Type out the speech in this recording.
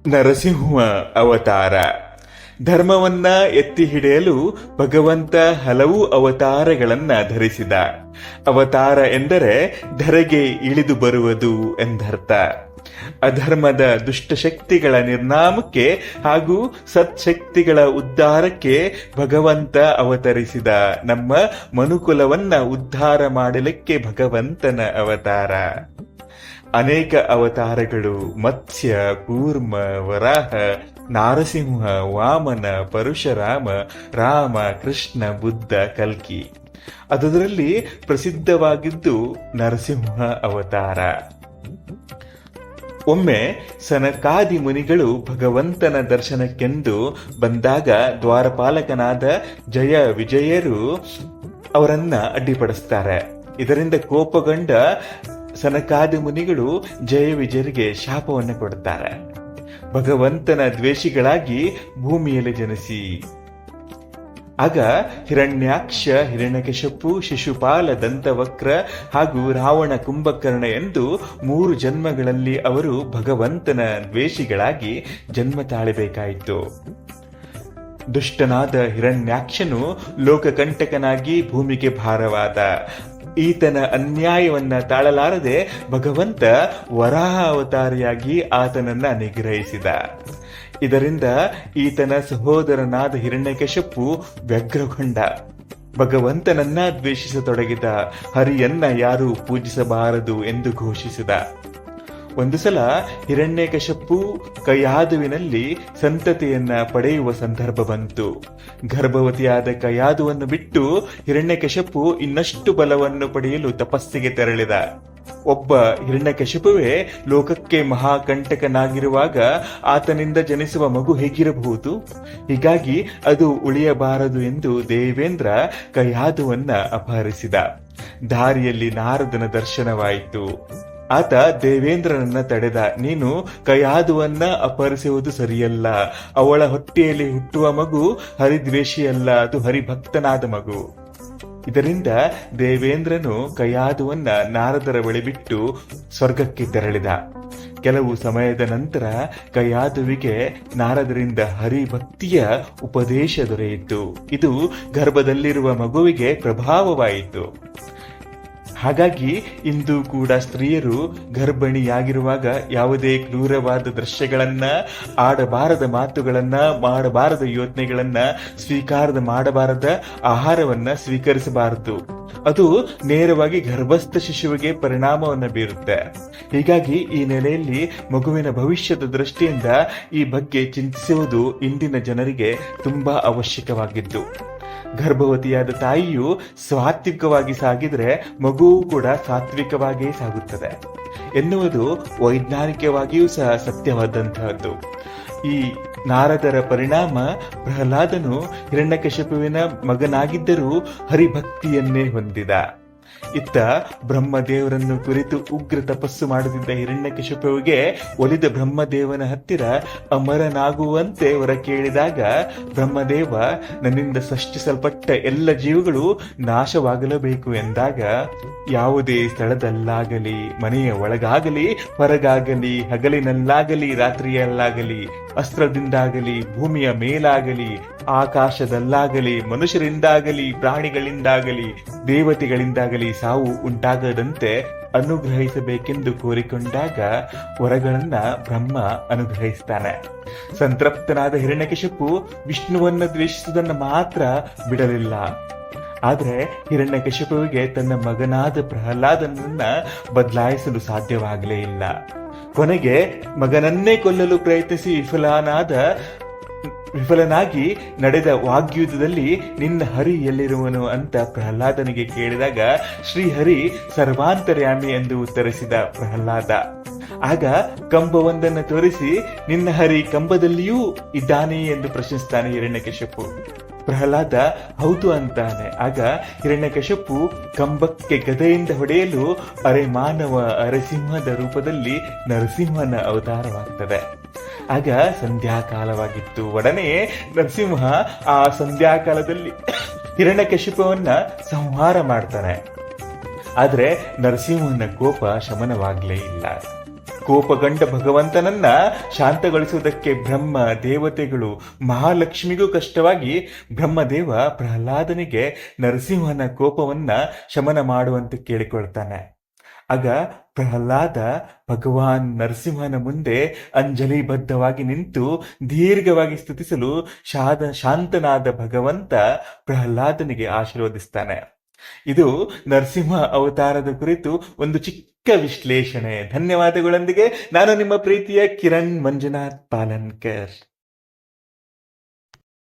ನರಸಿಂಹ ಅವತಾರ. ಧರ್ಮವನ್ನ ಎತ್ತಿ ಹಿಡಿಯಲು ಭಗವಂತ ಹಲವು ಅವತಾರಗಳನ್ನ ಧರಿಸಿದ. ಅವತಾರ ಎಂದರೆ ಧರೆಗೆ ಇಳಿದು ಬರುವುದು ಎಂದರ್ಥ. ಅಧರ್ಮದ ದುಷ್ಟಶಕ್ತಿಗಳ ನಿರ್ನಾಮಕ್ಕೆ ಹಾಗೂ ಸತ್ಶಕ್ತಿಗಳ ಉದ್ಧಾರಕ್ಕೆ ಭಗವಂತ ಅವತರಿಸಿದ. ನಮ್ಮ ಮನುಕುಲವನ್ನ ಉದ್ಧಾರ ಮಾಡಲಿಕ್ಕೆ ಭಗವಂತನ ಅವತಾರ. ಅನೇಕ ಅವತಾರಗಳು ಮತ್ಸ್ಯ, ಕೂರ್ಮ, ವರಾಹ, ನಾರಸಿಂಹ, ವಾಮನ, ಪರಶುರಾಮ, ರಾಮ, ಕೃಷ್ಣ, ಬುದ್ಧ, ಕಲ್ಕಿ. ಅದರಲ್ಲಿ ಪ್ರಸಿದ್ಧವಾಗಿದ್ದು ನರಸಿಂಹ ಅವತಾರ. ಒಮ್ಮೆ ಸನಕಾದಿ ಮುನಿಗಳು ಭಗವಂತನ ದರ್ಶನಕ್ಕೆಂದು ಬಂದಾಗ ದ್ವಾರಪಾಲಕನಾದ ಜಯ ವಿಜಯರು ಅವರನ್ನ ಅಡ್ಡಿಪಡಿಸ್ತಾರೆ. ಇದರಿಂದ ಕೋಪಗೊಂಡ ಸನಕಾದಿ ಮುನಿಗಳು ಜಯ ವಿಜಯರಿಗೆ ಶಾಪವನ್ನು ಕೊಡುತ್ತಾರೆ. ಭಗವಂತನ ದ್ವೇಷಿಗಳಾಗಿ ಭೂಮಿಯಲ್ಲಿ ಜನಿಸಿ. ಆಗ ಹಿರಣ್ಯಾಕ್ಷ, ಹಿರಣ್ಯಕಶಿಪು, ಶಿಶುಪಾಲ, ದಂತವಕ್ರ ಹಾಗೂ ರಾವಣ, ಕುಂಭಕರ್ಣ ಎಂದು 3 ಜನ್ಮಗಳಲ್ಲಿ ಅವರು ಭಗವಂತನ ದ್ವೇಷಿಗಳಾಗಿ ಜನ್ಮ ತಾಳಬೇಕಾಯಿತು. ದುಷ್ಟನಾದ ಹಿರಣ್ಯಾಕ್ಷನು ಲೋಕಕಂಟಕನಾಗಿ ಭೂಮಿಗೆ ಭಾರವಾದ. ಈತನ ಅನ್ಯಾಯವನ್ನ ತಾಳಲಾರದೆ ಭಗವಂತ ವರಾಹ ಅವತಾರಿಯಾಗಿ ಆತನನ್ನ ನಿಗ್ರಹಿಸಿದ. ಇದರಿಂದ ಈತನ ಸಹೋದರನಾದ ಹಿರಣ್ಯಕಶಿಪು ವ್ಯಗ್ರಗೊಂಡ. ಭಗವಂತನನ್ನ ದ್ವೇಷಿಸತೊಡಗಿದ. ಹರಿಯನ್ನ ಯಾರು ಪೂಜಿಸಬಾರದು ಎಂದು ಘೋಷಿಸಿದ. ಒಂದು ಸಲ ಹಿರಣ್ಯಕಶಿಪು ಕಯಾದುವಿನಲ್ಲಿ ಸಂತತಿಯನ್ನ ಪಡೆಯುವ ಸಂದರ್ಭ ಬಂತು. ಗರ್ಭವತಿಯಾದ ಕಯಾದುವನ್ನು ಬಿಟ್ಟು ಹಿರಣ್ಯಕಶಿಪು ಇನ್ನಷ್ಟು ಬಲವನ್ನು ಪಡೆಯಲು ತಪಸ್ಸಿಗೆ ತೆರಳಿದ. ಒಬ್ಬ ಹಿರಣ್ಯಕಶಿಪುವೇ ಲೋಕಕ್ಕೆ ಮಹಾಕಂಟಕನಾಗಿರುವಾಗ ಆತನಿಂದ ಜನಿಸುವ ಮಗು ಹೇಗಿರಬಹುದು? ಹೀಗಾಗಿ ಅದು ಉಳಿಯಬಾರದು ಎಂದು ದೇವೇಂದ್ರ ಕಯಾದುವನ್ನ ಅಪಹರಿಸಿದ. ದಾರಿಯಲ್ಲಿ ನಾರದನ ದರ್ಶನವಾಯಿತು. ಆತ ದೇವೇಂದ್ರನನ್ನ ತಡೆದ. ನೀನು ಕಯಾದುವನ್ನ ಅಪಹರಿಸುವುದು ಸರಿಯಲ್ಲ. ಅವಳ ಹೊಟ್ಟೆಯಲ್ಲಿ ಹುಟ್ಟುವ ಮಗು ಹರಿದ್ವೇಷಿಯಲ್ಲ, ಅದು ಹರಿಭಕ್ತನಾದ ಮಗು. ಇದರಿಂದ ದೇವೇಂದ್ರನು ಕಯಾದುವನ್ನ ನಾರದರ ಬಳಿ ಬಿಟ್ಟು ಸ್ವರ್ಗಕ್ಕೆ ತೆರಳಿದ. ಕೆಲವು ಸಮಯದ ನಂತರ ಕಯಾದುವಿಗೆ ನಾರದರಿಂದ ಹರಿಭಕ್ತಿಯ ಉಪದೇಶ ದೊರೆಯಿತು. ಇದು ಗರ್ಭದಲ್ಲಿರುವ ಮಗುವಿಗೆ ಪ್ರಭಾವವಾಯಿತು. ಹಾಗಾಗಿ ಇಂದು ಕೂಡ ಸ್ತ್ರೀಯರು ಗರ್ಭಿಣಿಯಾಗಿರುವಾಗ ಯಾವುದೇ ಕ್ರೂರವಾದ ದೃಶ್ಯಗಳನ್ನ, ಆಡಬಾರದ ಮಾತುಗಳನ್ನ, ಮಾಡಬಾರದ ಯೋಚನೆಗಳನ್ನ, ಸ್ವೀಕಾರ ಮಾಡಬಾರದ ಆಹಾರವನ್ನ ಸ್ವೀಕರಿಸಬಾರದು. ಅದು ನೇರವಾಗಿ ಗರ್ಭಸ್ಥ ಶಿಶುವಿಗೆ ಪರಿಣಾಮವನ್ನು ಬೀರುತ್ತೆ. ಹೀಗಾಗಿ ಈ ನೆಲೆಯಲ್ಲಿ ಮಗುವಿನ ಭವಿಷ್ಯದ ದೃಷ್ಟಿಯಿಂದ ಈ ಬಗ್ಗೆ ಚಿಂತಿಸುವುದು ಇಂದಿನ ಜನರಿಗೆ ತುಂಬಾ ಅವಶ್ಯಕವಾಗಿದ್ದು, ಗರ್ಭವತಿಯಾದ ತಾಯಿಯು ಸಾತ್ವಿಕವಾಗಿ ಸಾಗಿದ್ರೆ ಮಗುವು ಕೂಡ ಸಾತ್ವಿಕವಾಗಿಯೇ ಸಾಗುತ್ತದೆ ಎನ್ನುವುದು ವೈಜ್ಞಾನಿಕವಾಗಿಯೂ ಸಹ ಸತ್ಯವಾದಂತಹದ್ದು. ಈ ನಾರದರ ಪರಿಣಾಮ ಪ್ರಹ್ಲಾದನು ಹಿರಣ್ಯಕಶಿಪುವಿನ ಮಗನಾಗಿದ್ದರೂ ಹರಿಭಕ್ತಿಯನ್ನೇ ಹೊಂದಿದ. ಇತ್ತ ಬ್ರಹ್ಮದೇವರನ್ನು ಕುರಿತು ಉಗ್ರ ತಪಸ್ಸು ಮಾಡುತ್ತಿದ್ದ ಹಿರಣ್ಯಕಶಿಪುವಿಗೆ ಒಲಿದ ಬ್ರಹ್ಮದೇವನ ಹತ್ತಿರ ಅಮರನಾಗುವಂತೆ ಹೊರ ಕೇಳಿದಾಗ ಬ್ರಹ್ಮದೇವ ನನ್ನಿಂದ ಸೃಷ್ಟಿಸಲ್ಪಟ್ಟ ಎಲ್ಲ ಜೀವಗಳು ನಾಶವಾಗಲೇಬೇಕು ಎಂದಾಗ, ಯಾವುದೇ ಸ್ಥಳದಲ್ಲಾಗಲಿ, ಮನೆಯ ಒಳಗಾಗಲಿ, ಹೊರಗಾಗಲಿ, ಹಗಲಿನಲ್ಲಾಗಲಿ, ರಾತ್ರಿಯಲ್ಲಾಗಲಿ, ಅಸ್ತ್ರದಿಂದಾಗಲಿ, ಭೂಮಿಯ ಮೇಲಾಗಲಿ, ಆಕಾಶದಲ್ಲಾಗಲಿ, ಮನುಷ್ಯರಿಂದಾಗಲಿ, ಪ್ರಾಣಿಗಳಿಂದಾಗಲಿ, ದೇವತೆಗಳಿಂದಾಗಲಿ ಸಾವು ಉಂಟಾಗದಂತೆ ಅನುಗ್ರಹಿಸಬೇಕೆಂದು ಕೋರಿಕೊಂಡಾಗ ವರಗಳನ್ನ ಬ್ರಹ್ಮ ಅನುಗ್ರಹಿಸ್ತಾನೆ. ಸಂತೃಪ್ತನಾದ ಹಿರಣ್ಯಕಶಿಪು ವಿಷ್ಣುವನ್ನ ದ್ವೇಷಿಸುವುದನ್ನು ಮಾತ್ರ ಬಿಡಲಿಲ್ಲ. ಆದ್ರೆ ಹಿರಣ್ಯಕಶಿಪುವಿಗೆ ತನ್ನ ಮಗನಾದ ಪ್ರಹ್ಲಾದನನ್ನ ಬದಲಾಯಿಸಲು ಸಾಧ್ಯವಾಗಲೇ ಇಲ್ಲ. ಕೊನೆಗೆ ಮಗನನ್ನೇ ಕೊಲ್ಲಲು ಪ್ರಯತ್ನಿಸಿ ವಿಫಲನಾಗಿ ನಡೆದ ವಾಗ್ಯುದ್ಧದಲ್ಲಿ ನಿನ್ನ ಹರಿ ಎಲ್ಲಿರುವನು ಅಂತ ಪ್ರಹ್ಲಾದನಿಗೆ ಕೇಳಿದಾಗ ಶ್ರೀಹರಿ ಸರ್ವಾಂತರ್ಯಾಮಿ ಎಂದು ಉತ್ತರಿಸಿದ ಪ್ರಹ್ಲಾದ. ಆಗ ಕಂಬವೊಂದನ್ನು ತೋರಿಸಿ ನಿನ್ನ ಹರಿ ಕಂಬದಲ್ಲಿಯೂ ಇದ್ದಾನೆ ಎಂದು ಪ್ರಶ್ನಿಸ್ತಾನೆ ಹಿರಣ್ಯಕಶಿಪು. ಪ್ರಹ್ಲಾದ ಹೌದು ಅಂತಾನೆ. ಆಗ ಹಿರಣ್ಯಕಶಿಪು ಕಂಬಕ್ಕೆ ಗದೆಯಿಂದ ಹೊಡೆಯಲು ಅರೆ ಮಾನವ ಅರೆ ಸಿಂಹದ ರೂಪದಲ್ಲಿ ನರಸಿಂಹನ ಅವತಾರವಾಗ್ತದೆ. ಆಗ ಸಂಧ್ಯಾಕಾಲವಾಗಿತ್ತು. ಒಡನೆ ನರಸಿಂಹ ಆ ಸಂಧ್ಯಾಕಾಲದಲ್ಲಿ ಹಿರಣ್ಯಕಶಿಪುವನ್ನ ಸಂಹಾರ ಮಾಡ್ತಾನೆ. ಆದ್ರೆ ನರಸಿಂಹನ ಕೋಪ ಶಮನವಾಗ್ಲೇ ಇಲ್ಲ. ಕೋಪಗೊಂಡ ಭಗವಂತನನ್ನ ಶಾಂತಗೊಳಿಸುವುದಕ್ಕೆ ಬ್ರಹ್ಮ ದೇವತೆಗಳು ಮಹಾಲಕ್ಷ್ಮಿಗೂ ಕಷ್ಟವಾಗಿ ಬ್ರಹ್ಮದೇವ ಪ್ರಹ್ಲಾದನಿಗೆ ನರಸಿಂಹನ ಕೋಪವನ್ನ ಶಮನ ಮಾಡುವಂತೆ ಕೇಳಿಕೊಳ್ತಾನೆ. ಆಗ ಪ್ರಹ್ಲಾದ ಭಗವಾನ್ ನರಸಿಂಹನ ಮುಂದೆ ಅಂಜಲಿಬದ್ಧವಾಗಿ ನಿಂತು ದೀರ್ಘವಾಗಿ ಸ್ತುತಿಸಲು ಶಾಂತನಾದ ಭಗವಂತ ಪ್ರಹ್ಲಾದನಿಗೆ ಆಶೀರ್ವದಿಸ್ತಾನೆ. ಇದು ನರಸಿಂಹ ಅವತಾರದ ಕುರಿತು ಒಂದು ಚಿಕ್ಕ ವಿಶ್ಲೇಷಣೆ. ಧನ್ಯವಾದಗಳೊಂದಿಗೆ ನಾನು ನಿಮ್ಮ ಪ್ರೀತಿಯ ಕಿರಣ್ ಮಂಜುನಾಥ್ ಪಾಲನ್ಕರ್.